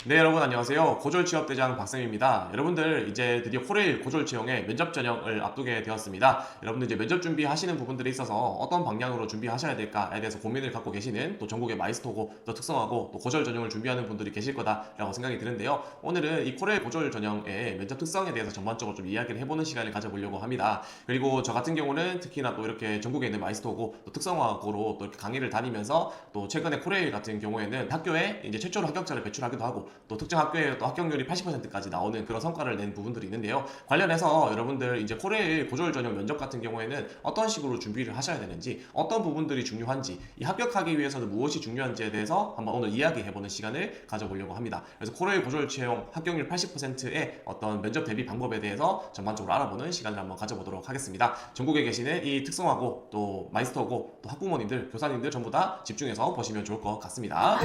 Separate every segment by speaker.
Speaker 1: 네, 여러분 안녕하세요. 고졸취업대장 박쌤입니다. 여러분들 이제 드디어 코레일 고졸채용의 면접 전형을 앞두게 되었습니다. 여러분들 이제 면접 준비하시는 부분들에 있어서 어떤 방향으로 준비하셔야 될까에 대해서 고민을 갖고 계시는 또 전국의 마이스터고 또 특성화고 또 고졸 전형을 준비하는 분들이 계실 거다라고 생각이 드는데요. 오늘은 이 코레일 고졸 전형의 면접 특성에 대해서 전반적으로 좀 이야기를 해보는 시간을 가져보려고 합니다. 그리고 저 같은 경우는 특히나 또 이렇게 전국에 있는 마이스터고 또 특성화고로 또 이렇게 강의를 다니면서 또 최근에 코레일 같은 경우에는 학교에 이제 최초로 합격자를 배출하기도 하고 또 특정 학교에 또 합격률이 80%까지 나오는 그런 성과를 낸 부분들이 있는데요. 관련해서 여러분들 이제 코레일 고졸 전형 면접 같은 경우에는 어떤 식으로 준비를 하셔야 되는지, 어떤 부분들이 중요한지, 이 합격하기 위해서는 무엇이 중요한지에 대해서 한번 오늘 이야기해보는 시간을 가져보려고 합니다. 그래서 코레일 고졸 채용 합격률 80%의 어떤 면접 대비 방법에 대해서 전반적으로 알아보는 시간을 한번 가져보도록 하겠습니다. 전국에 계시는 이 특성화고 또 마이스터고 또 학부모님들, 교사님들 전부 다 집중해서 보시면 좋을 것 같습니다.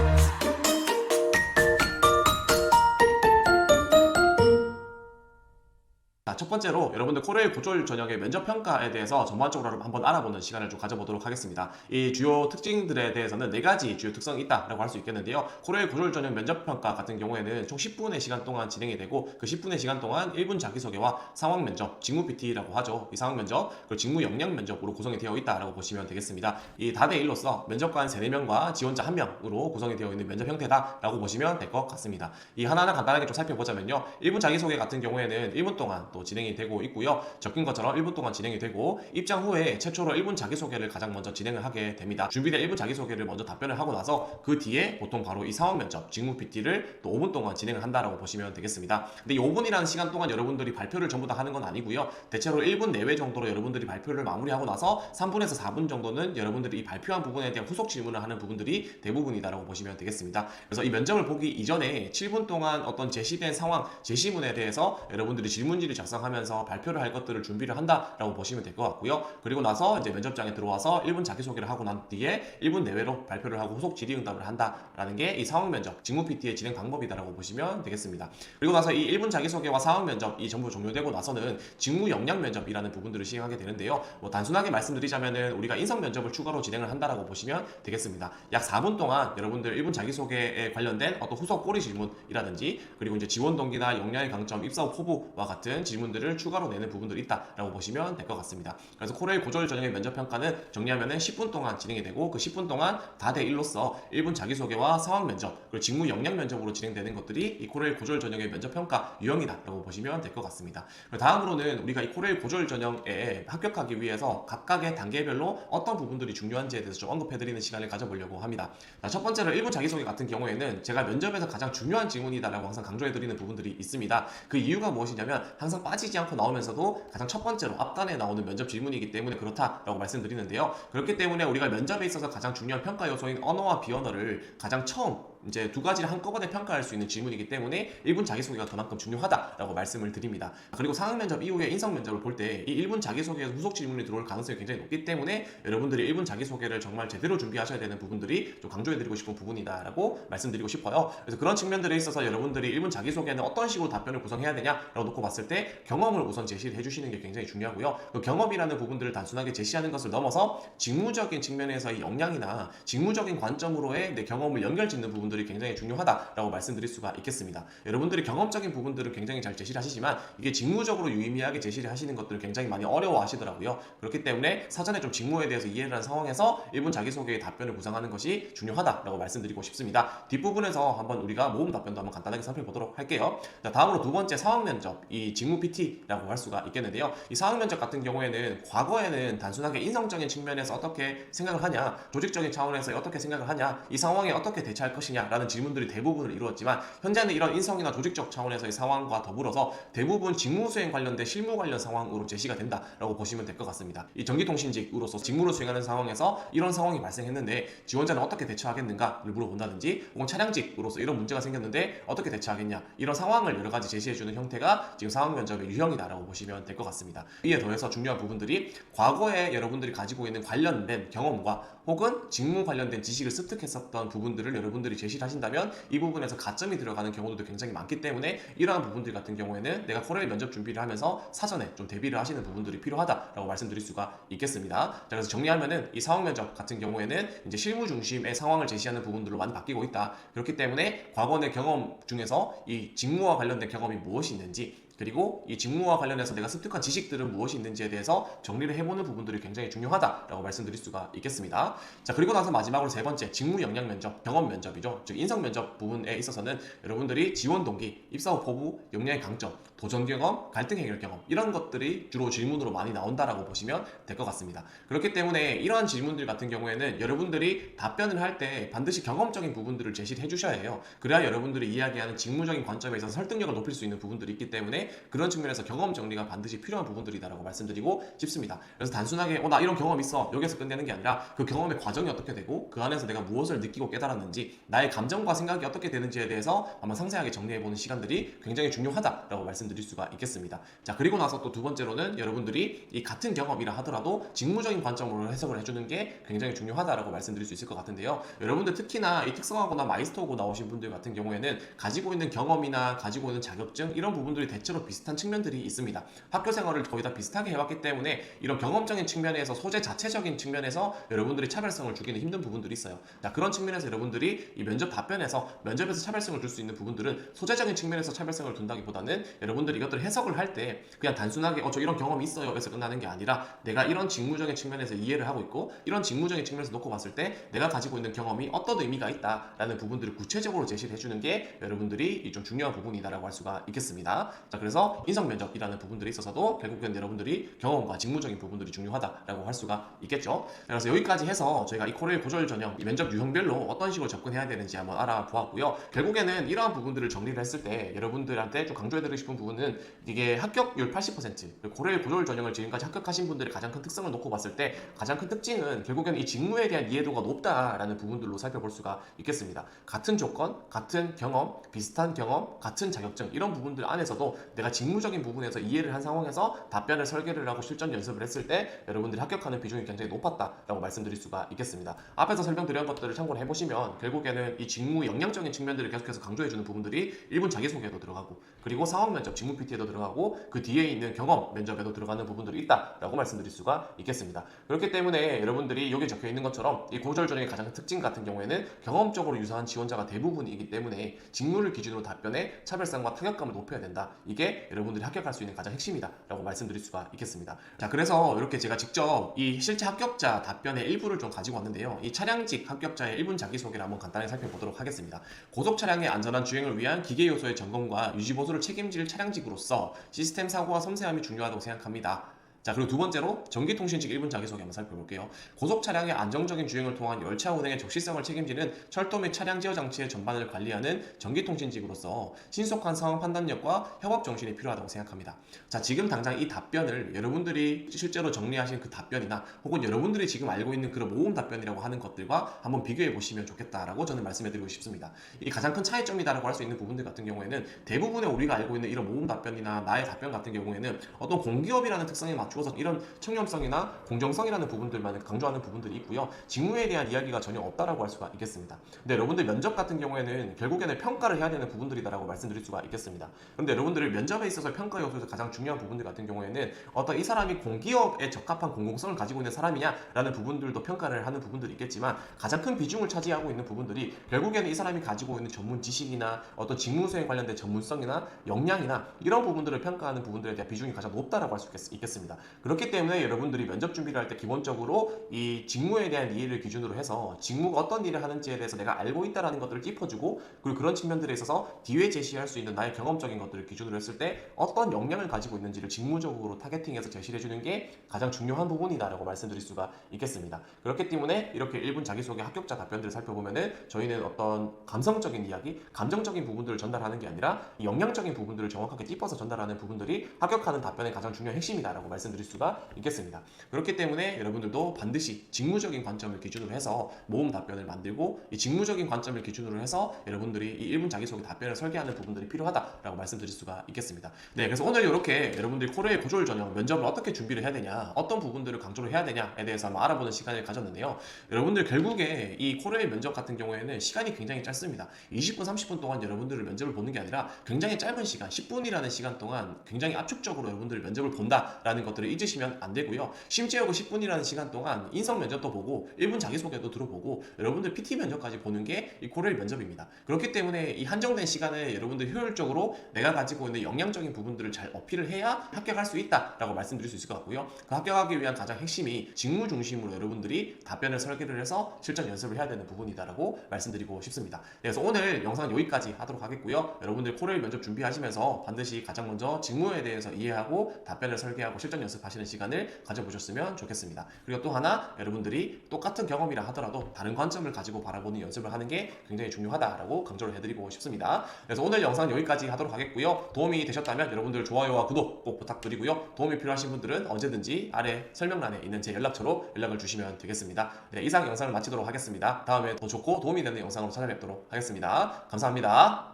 Speaker 1: 자, 첫 번째로 여러분들 코레일 고졸 전형의 면접 평가에 대해서 전반적으로 한번 알아보는 시간을 좀 가져보도록 하겠습니다. 이 주요 특징들에 대해서는 네 가지 주요 특성이 있다라고 할 수 있겠는데요. 코레일 고졸 전형 면접 평가 같은 경우에는 총 10분의 시간 동안 진행이 되고 그 10분의 시간 동안 1분 자기소개와 상황 면접, 직무 PT라고 하죠. 이 상황 면접, 그리고 직무 역량 면접으로 구성이 되어 있다라고 보시면 되겠습니다. 이 다대 1로서 면접관 3, 4명과 지원자 1명으로 구성이 되어 있는 면접 형태다라고 보시면 될 것 같습니다. 이 하나하나 간단하게 좀 살펴보자면요. 1분 자기소개 같은 경우에는 1분 동안 또 진행이 되고 있고요. 적힌 것처럼 1분 동안 진행이 되고 입장 후에 최초로 1분 자기소개를 가장 먼저 진행을 하게 됩니다. 준비된 1분 자기소개를 먼저 답변을 하고 나서 그 뒤에 보통 바로 이 상황 면접, 직무 PT를 또 5분 동안 진행을 한다라고 보시면 되겠습니다. 근데 이 5분이라는 시간 동안 여러분들이 발표를 전부 다 하는 건 아니고요. 대체로 1분 내외 정도로 여러분들이 발표를 마무리하고 나서 3분에서 4분 정도는 여러분들이 이 발표한 부분에 대한 후속 질문을 하는 부분들이 대부분이다라고 보시면 되겠습니다. 그래서 이 면접을 보기 이전에 7분 동안 어떤 제시된 상황, 제시문에 대해서 여러분들이 질문지를 작성하면서 발표를 할 것들을 준비를 한다라고 보시면 될 것 같고요. 그리고 나서 이제 면접장에 들어와서 1분 자기소개를 하고 난 뒤에 1분 내외로 발표를 하고 후속 질의응답을 한다라는 게 이 상황 면접, 직무 PT의 진행 방법이다라고 보시면 되겠습니다. 그리고 나서 이 1분 자기소개와 상황 면접이 전부 종료되고 나서는 직무 역량 면접이라는 부분들을 시행하게 되는데요. 뭐 단순하게 말씀드리자면은 우리가 인성 면접을 추가로 진행을 한다라고 보시면 되겠습니다. 약 4분 동안 여러분들 1분 자기소개에 관련된 어떤 후속 꼬리 질문이라든지 그리고 이제 지원 동기나 역량의 강점, 입사 후 포부와 같은 질문들을 추가로 내는 부분들이 있다라고 보시면 될 것 같습니다. 그래서 코레일 고졸 전형의 면접 평가는 정리하면은 10분 동안 진행이 되고 그 10분 동안 다대 1로서 1분 자기소개와 상황 면접 그리고 직무 역량 면접으로 진행되는 것들이 이 코레일 고졸 전형의 면접 평가 유형이다라고 보시면 될 것 같습니다. 다음으로는 우리가 이 코레일 고졸 전형에 합격하기 위해서 각각의 단계별로 어떤 부분들이 중요한지에 대해서 좀 언급해드리는 시간을 가져보려고 합니다. 자, 첫 번째로 1분 자기소개 같은 경우에는 제가 면접에서 가장 중요한 질문이다라고 항상 강조해드리는 부분들이 있습니다. 그 이유가 무엇이냐면 항상 빠지지 않고 나오면서도 가장 첫 번째로 앞단에 나오는 면접 질문이기 때문에 그렇다라고 말씀드리는데요. 그렇기 때문에 우리가 면접에 있어서 가장 중요한 평가 요소인 언어와 비언어를 가장 처음 이제 두 가지를 한꺼번에 평가할 수 있는 질문이기 때문에 1분 자기소개가 그만큼 중요하다라고 말씀을 드립니다. 그리고 상황 면접 이후에 인성 면접을 볼 때 이 1분 자기소개에서 후속 질문이 들어올 가능성이 굉장히 높기 때문에 여러분들이 1분 자기소개를 정말 제대로 준비하셔야 되는 부분들이 좀 강조해드리고 싶은 부분이다라고 말씀드리고 싶어요. 그래서 그런 측면들에 있어서 여러분들이 1분 자기소개는 어떤 식으로 답변을 구성해야 되냐라고 놓고 봤을 때 경험을 우선 제시를 해주시는 게 굉장히 중요하고요. 그 경험이라는 부분들을 단순하게 제시하는 것을 넘어서 직무적인 측면에서 이 역량이나 직무적인 관점으로의 내 경험을 연결짓는 부분들이 굉장히 중요하다라고 말씀드릴 수가 있겠습니다. 여러분들이 경험적인 부분들은 굉장히 잘 제시를 하시지만 이게 직무적으로 유의미하게 제시를 하시는 것들을 굉장히 많이 어려워하시더라고요. 그렇기 때문에 사전에 좀 직무에 대해서 이해를 한 상황에서 1분 자기소개의 답변을 구상하는 것이 중요하다라고 말씀드리고 싶습니다. 뒷부분에서 한번 우리가 모음 답변도 한번 간단하게 살펴보도록 할게요. 자, 다음으로 두 번째 상황 면접, 이 직무 PT라고 할 수가 있겠는데요. 이 상황 면접 같은 경우에는 과거에는 단순하게 인성적인 측면에서 어떻게 생각을 하냐, 조직적인 차원에서 어떻게 생각을 하냐, 이 상황에 어떻게 대처할 것이냐라는 질문들이 대부분을 이루었지만 현재는 이런 인성이나 조직적 차원에서의 상황과 더불어서 대부분 직무 수행 관련된 실무 관련 상황으로 제시가 된다라고 보시면 될 것 같습니다. 이 전기통신직으로서 직무를 수행하는 상황에서 이런 상황이 발생했는데 지원자는 어떻게 대처하겠는가를 물어본다든지 혹은 차량직으로서 이런 문제가 생겼는데 어떻게 대처하겠냐 이런 상황을 여러 가지 제시해주는 형태가 지금 상황 면접의 유형이다라고 보시면 될 것 같습니다. 이에 더해서 중요한 부분들이 과거에 여러분들이 가지고 있는 관련된 경험과 혹은 직무 관련된 지식을 습득했었던 부분들을 여러분들이 제시 제시를 하신다면 이 부분에서 가점이 들어가는 경우도 굉장히 많기 때문에 이러한 부분들 같은 경우에는 내가 코레일 면접 준비를 하면서 사전에 좀 대비를 하시는 부분들이 필요하다라고 말씀드릴 수가 있겠습니다. 자, 그래서 정리하면은 이 상황 면접 같은 경우에는 이제 실무 중심의 상황을 제시하는 부분들로 많이 바뀌고 있다. 그렇기 때문에 과거 내 경험 중에서 이 직무와 관련된 경험이 무엇이 있는지, 그리고 이 직무와 관련해서 내가 습득한 지식들은 무엇이 있는지에 대해서 정리를 해보는 부분들이 굉장히 중요하다라고 말씀드릴 수가 있겠습니다. 자, 그리고 나서 마지막으로 세 번째, 직무 역량 면접, 경험 면접이죠. 즉 인성 면접 부분에 있어서는 여러분들이 지원 동기, 입사 후 포부, 역량의 강점, 도전 경험, 갈등 해결 경험, 이런 것들이 주로 질문으로 많이 나온다라고 보시면 될 것 같습니다. 그렇기 때문에 이러한 질문들 같은 경우에는 여러분들이 답변을 할 때 반드시 경험적인 부분들을 제시를 해주셔야 해요. 그래야 여러분들이 이야기하는 직무적인 관점에 있어서 설득력을 높일 수 있는 부분들이 있기 때문에 그런 측면에서 경험 정리가 반드시 필요한 부분들이다라고 말씀드리고 싶습니다. 그래서 단순하게 나 이런 경험 있어 여기서 끝내는 게 아니라 그 경험의 과정이 어떻게 되고 그 안에서 내가 무엇을 느끼고 깨달았는지, 나의 감정과 생각이 어떻게 되는지에 대해서 한번 상세하게 정리해보는 시간들이 굉장히 중요하다라고 말씀드릴 수가 있겠습니다. 자, 그리고 나서 또 두 번째로는 여러분들이 이 같은 경험이라 하더라도 직무적인 관점으로 해석을 해주는 게 굉장히 중요하다라고 말씀드릴 수 있을 것 같은데요. 여러분들 특히나 이 특성화고나 마이스터고 나오신 분들 같은 경우에는 가지고 있는 경험이나 가지고 있는 자격증, 이런 부분들이 대체로 비슷한 측면들이 있습니다. 학교 생활을 거의 다 비슷하게 해왔기 때문에 이런 경험적인 측면에서, 소재 자체적인 측면에서 여러분들이 차별성을 주기는 힘든 부분들이 있어요. 자, 그런 측면에서 여러분들이 이 면접 답변에서 면접에서 차별성을 줄 수 있는 부분들은 소재적인 측면에서 차별성을 둔다기보다는 여러분들이 이것들을 해석을 할 때 그냥 단순하게 저 이런 경험이 있어요 에서 끝나는 게 아니라 내가 이런 직무적인 측면에서 이해를 하고 있고 이런 직무적인 측면에서 놓고 봤을 때 내가 가지고 있는 경험이 어떤 의미가 있다라는 부분들을 구체적으로 제시를 해주는 게 여러분들이 좀 중요한 부분이다라고 할 수가 있겠습니다. 자, 그래서 인성 면접이라는 부분들에 있어서도 결국엔 여러분들이 경험과 직무적인 부분들이 중요하다라고 할 수가 있겠죠. 그래서 여기까지 해서 저희가 이 코레일 고졸 전형 이 면접 유형별로 어떤 식으로 접근해야 되는지 한번 알아보았고요. 결국에는 이러한 부분들을 정리를 했을 때 여러분들한테 좀 강조해드리고 싶은 부분은 이게 합격률 80%, 코레일 고졸 전형을 지금까지 합격하신 분들의 가장 큰 특성을 놓고 봤을 때 가장 큰 특징은 결국에는 이 직무에 대한 이해도가 높다라는 부분들로 살펴볼 수가 있겠습니다. 같은 조건, 같은 경험, 비슷한 경험, 같은 자격증, 이런 부분들 안에서도 내가 직무적인 부분에서 이해를 한 상황에서 답변을 설계를 하고 실전 연습을 했을 때 여러분들이 합격하는 비중이 굉장히 높았다라고 말씀드릴 수가 있겠습니다. 앞에서 설명드린 것들을 참고를 해보시면 결국에는 이 직무 역량적인 측면들을 계속해서 강조해주는 부분들이 1분 자기소개에도 들어가고, 그리고 상황 면접, 직무 PT에도 들어가고, 그 뒤에 있는 경험 면접에도 들어가는 부분들이 있다라고 말씀드릴 수가 있겠습니다. 그렇기 때문에 여러분들이 여기 적혀 있는 것처럼 이 고졸 전형의 가장 큰 특징 같은 경우에는 경험적으로 유사한 지원자가 대부분이기 때문에 직무를 기준으로 답변에 차별성과 타격감을 높여야 된다. 이게 여러분들이 합격할 수 있는 가장 핵심이다라고 말씀드릴 수가 있겠습니다. 자, 그래서 이렇게 제가 직접 이 실제 합격자 답변의 일부를 좀 가지고 왔는데요. 이 차량직 합격자의 1분 자기소개를 한번 간단히 살펴보도록 하겠습니다. 고속 차량의 안전한 주행을 위한 기계 요소의 점검과 유지 보수를 책임질 차량직으로서 시스템 사고와 섬세함이 중요하다고 생각합니다. 자, 그리고 두 번째로 전기통신직 1분 자기소개 한번 살펴볼게요. 고속 차량의 안정적인 주행을 통한 열차 운행의 적시성을 책임지는 철도 및 차량 제어 장치의 전반을 관리하는 전기통신직으로서 신속한 상황 판단력과 협업 정신이 필요하다고 생각합니다. 자, 지금 당장 이 답변을 여러분들이 실제로 정리하신 그 답변이나 혹은 여러분들이 지금 알고 있는 그런 모음 답변이라고 하는 것들과 한번 비교해 보시면 좋겠다라고 저는 말씀해 드리고 싶습니다. 이 가장 큰 차이점이다라고 할 수 있는 부분들 같은 경우에는 대부분의 우리가 알고 있는 이런 모음 답변이나 나의 답변 같은 경우에는 어떤 공기업이라는 특성에 맞추어서 이런 청렴성이나 공정성이라는 부분들만 강조하는 부분들이 있고요. 직무에 대한 이야기가 전혀 없다라고 할 수가 있겠습니다. 근데 여러분들 면접 같은 경우에는 결국에는 평가를 해야 되는 부분들이다라고 말씀드릴 수가 있겠습니다. 그런데 여러분들이 면접에 있어서 평가 요소에서 가장 중요한 부분들 같은 경우에는 어떤 이 사람이 공기업에 적합한 공공성을 가지고 있는 사람이냐라는 부분들도 평가를 하는 부분들이 있겠지만 가장 큰 비중을 차지하고 있는 부분들이 결국에는 이 사람이 가지고 있는 전문 지식이나 어떤 직무 수행 관련된 전문성이나 역량이나 이런 부분들을 평가하는 부분들에 대한 비중이 가장 높다라고 할 수 있겠습니다. 그렇기 때문에 여러분들이 면접 준비를 할 때 기본적으로 이 직무에 대한 이해를 기준으로 해서 직무가 어떤 일을 하는지에 대해서 내가 알고 있다는 것들을 짚어주고, 그리고 그런 측면들에 있어서 뒤에 제시할 수 있는 나의 경험적인 것들을 기준으로 했을 때 어떤 역량을 가지고 있는지를 직무적으로 타겟팅해서 제시를 해주는 게 가장 중요한 부분이다라고 말씀드릴 수가 있겠습니다. 그렇기 때문에 이렇게 1분 자기소개 합격자 답변들을 살펴보면은 저희는 어떤 감성적인 이야기, 감정적인 부분들을 전달하는 게 아니라 역량적인 부분들을 정확하게 짚어서 전달하는 부분들이 합격하는 답변의 가장 중요한 핵심이다라고 말씀드립니다. 말씀드릴 수가 있겠습니다. 그렇기 때문에 여러분들도 반드시 직무적인 관점을 기준으로 해서 모음 답변을 만들고 이 직무적인 관점을 기준으로 해서 여러분들이 이 1분 자기소개 답변을 설계하는 부분들이 필요하다라고 말씀드릴 수가 있겠습니다. 네, 그래서 오늘 이렇게 여러분들이 코레일 고졸 전형 면접을 어떻게 준비를 해야 되냐, 어떤 부분들을 강조를 해야 되냐에 대해서 한번 알아보는 시간을 가졌는데요. 여러분들 결국에 이 코레일 면접 같은 경우에는 시간이 굉장히 짧습니다. 20분, 30분 동안 여러분들을 면접을 보는 게 아니라 굉장히 짧은 시간, 10분이라는 시간 동안 굉장히 압축적으로 여러분들 면접을 본다라는 것들을 잊으시면 안 되고요. 심지어 그 10분이라는 시간 동안 인성 면접도 보고 1분 자기소개도 들어보고 여러분들 PT 면접까지 보는 게 이 코레일 면접입니다. 그렇기 때문에 이 한정된 시간에 여러분들 효율적으로 내가 가지고 있는 역량적인 부분들을 잘 어필을 해야 합격할 수 있다라고 말씀드릴 수 있을 것 같고요. 그 합격하기 위한 가장 핵심이 직무 중심으로 여러분들이 답변을 설계를 해서 실전 연습을 해야 되는 부분이다라고 말씀드리고 싶습니다. 그래서 오늘 영상 여기까지 하도록 하겠고요. 여러분들 코레일 면접 준비하시면서 반드시 가장 먼저 직무에 대해서 이해하고 답변을 설계하고 실전 연습하시는 시간을 가져보셨으면 좋겠습니다. 그리고 또 하나, 여러분들이 똑같은 경험이라 하더라도 다른 관점을 가지고 바라보는 연습을 하는 게 굉장히 중요하다라고 강조를 해드리고 싶습니다. 그래서 오늘 영상 여기까지 하도록 하겠고요. 도움이 되셨다면 여러분들 좋아요와 구독 꼭 부탁드리고요. 도움이 필요하신 분들은 언제든지 아래 설명란에 있는 제 연락처로 연락을 주시면 되겠습니다. 네, 이상 영상을 마치도록 하겠습니다. 다음에 더 좋고 도움이 되는 영상으로 찾아뵙도록 하겠습니다. 감사합니다.